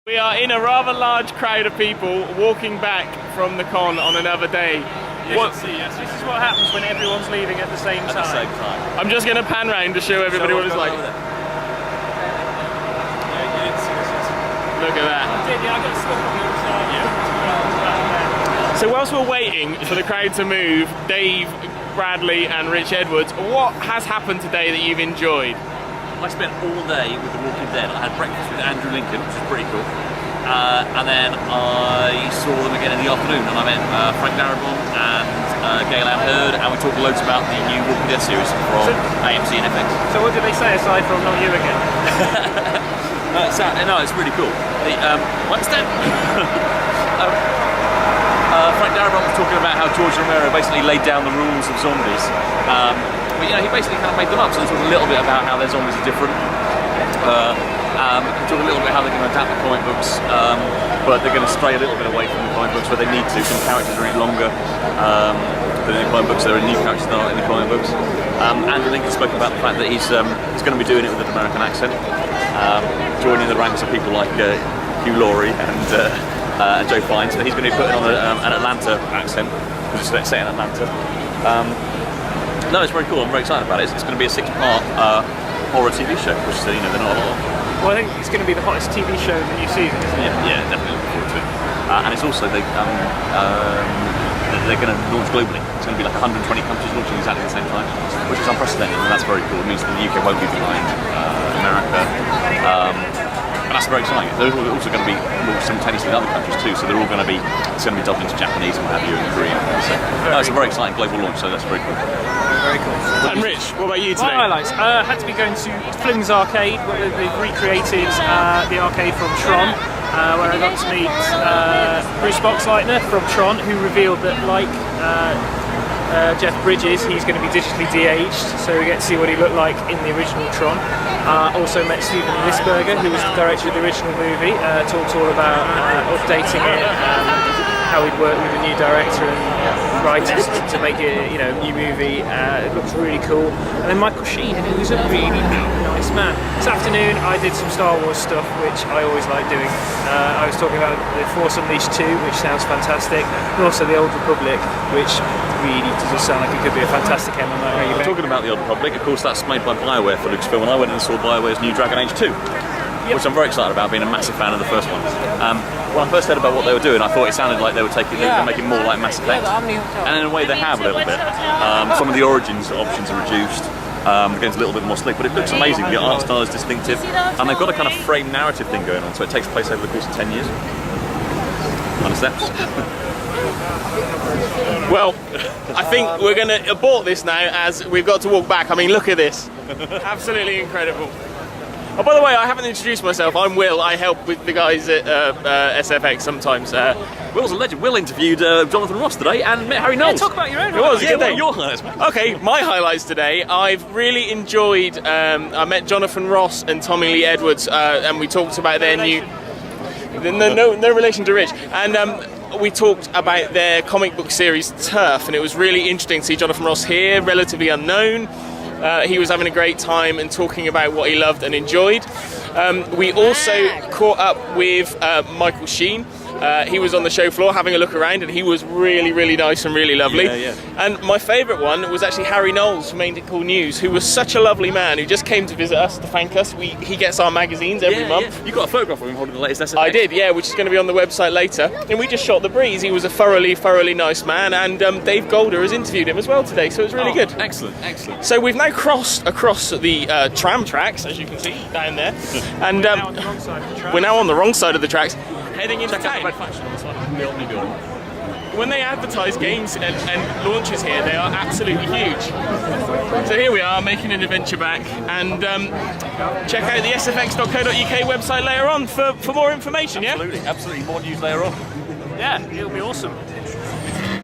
We are in a rather large crowd of people walking back from the con on another day. Yes, this is what happens when everyone's leaving at the same time. I'm just going to pan round to show everybody what it's like. Look at that. So whilst we're waiting for the crowd to move, Dave, Bradley and Rich Edwards, what has happened today that you've enjoyed? I spent all day with The Walking Dead. I had breakfast with Andrew Lincoln, which was pretty cool. And then I saw them again in the afternoon, and I met Frank Darabont and Gail Ann Hurd, and we talked loads about the new Walking Dead series from AMC and FX. So what did they say aside from not you again? No, it's really cool. What's that? Frank Darabont was talking about how George Romero basically laid down the rules of zombies. But you know, he basically kind of made them up, so they talk a little bit about how their zombies are different. We talk a little bit how they're going to adapt the comic books, but they're going to stray a little bit away from the comic books where they need to. Some characters are even longer than in the comic books. There are new characters that aren't in the comic books. Andrew Lincoln spoke about the fact that he's going to be doing it with an American accent, joining the ranks of people like Hugh Laurie and Joe Fiennes. So he's going to be putting on an Atlanta accent, because it's set in Atlanta. No, it's very cool. I'm very excited about it. It's going to be a 6-part horror TV show, which is, you know, they're not a lot of. Well, I think it's going to be the hottest TV show that you've seen, isn't it? Yeah, definitely looking forward to it. And it's also they're going to launch globally. It's going to be like 120 countries launching exactly at the same time, which is unprecedented, and that's very cool. It means that the UK won't be behind America. And that's very exciting. They're also going to be launched simultaneously in other countries too, so they're all going to be, it's going to be dubbed into Japanese and what have you, and Korean. So it's a very exciting global launch, so that's very cool. Very cool. And Rich, what about you today? My highlights. Had to be going to Flynn's Arcade, where they've recreated the arcade from Tron, where I got to meet Bruce Boxleitner from Tron, who revealed that, like Jeff Bridges, he's going to be digitally de-aged, so we get to see what he looked like in the original Tron. Also met Steven Lisberger, who was the director of the original movie, talked all about updating it, how he'd worked with the new director and writers to make it, you know, a new movie. It looks really cool. And then Michael Sheen, who's a really nice man. This afternoon I did some Star Wars stuff, which I always like doing. I was talking about The Force Unleashed 2, which sounds fantastic, and also The Old Republic, which really does sound like it could be a fantastic MMO. Talking about The Old Republic, of course that's made by BioWare for Lucasfilm, and I went and saw BioWare's new Dragon Age 2. Which I'm very excited about, being a massive fan of the first one. When I first heard about what they were doing, I thought it sounded like they were making more like Mass Effect, and in a way they have a little bit. Some of the origins options are reduced, the game's a little bit more slick, but it looks amazing. The art style is distinctive, and they've got a kind of frame narrative thing going on, so it takes place over the course of 10 years. Understand? Well, I think we're going to abort this now, as we've got to walk back. I mean, look at this. Absolutely incredible. Oh, by the way, I haven't introduced myself. I'm Will. I help with the guys at SFX sometimes. Will's a legend. Will interviewed Jonathan Ross today and met Harry Knowles. Yeah, talk about your own. It was a good day. Your highlights, mate. Okay, my highlights today. I've really enjoyed. I met Jonathan Ross and Tommy Lee Edwards, and we talked about their new. No relation to Rich. And we talked about their comic book series Turf, and it was really interesting to see Jonathan Ross here, relatively unknown. He was having a great time and talking about what he loved and enjoyed. We also caught up with Michael Sheen. He was on the show floor having a look around, and he was really, really nice and really lovely. Yeah. And my favourite one was actually Harry Knowles from Ain't It Cool News, who was such a lovely man who just came to visit us to thank us. He gets our magazines every month. Yeah. You got a photograph of him holding the latest SFX? I did, yeah, which is going to be on the website later. And we just shot the breeze. He was a thoroughly, thoroughly nice man, and Dave Golder has interviewed him as well today, so it was really good. Excellent. So we've now crossed across the tram tracks, as you can see down there, and we're now on the wrong side of the tracks, heading into town. When they advertise games and launches here, they are absolutely huge. So here we are, making an adventure back, and check out the sfx.co.uk website later on for more information, yeah? Absolutely. More news later on. Yeah, it'll be awesome.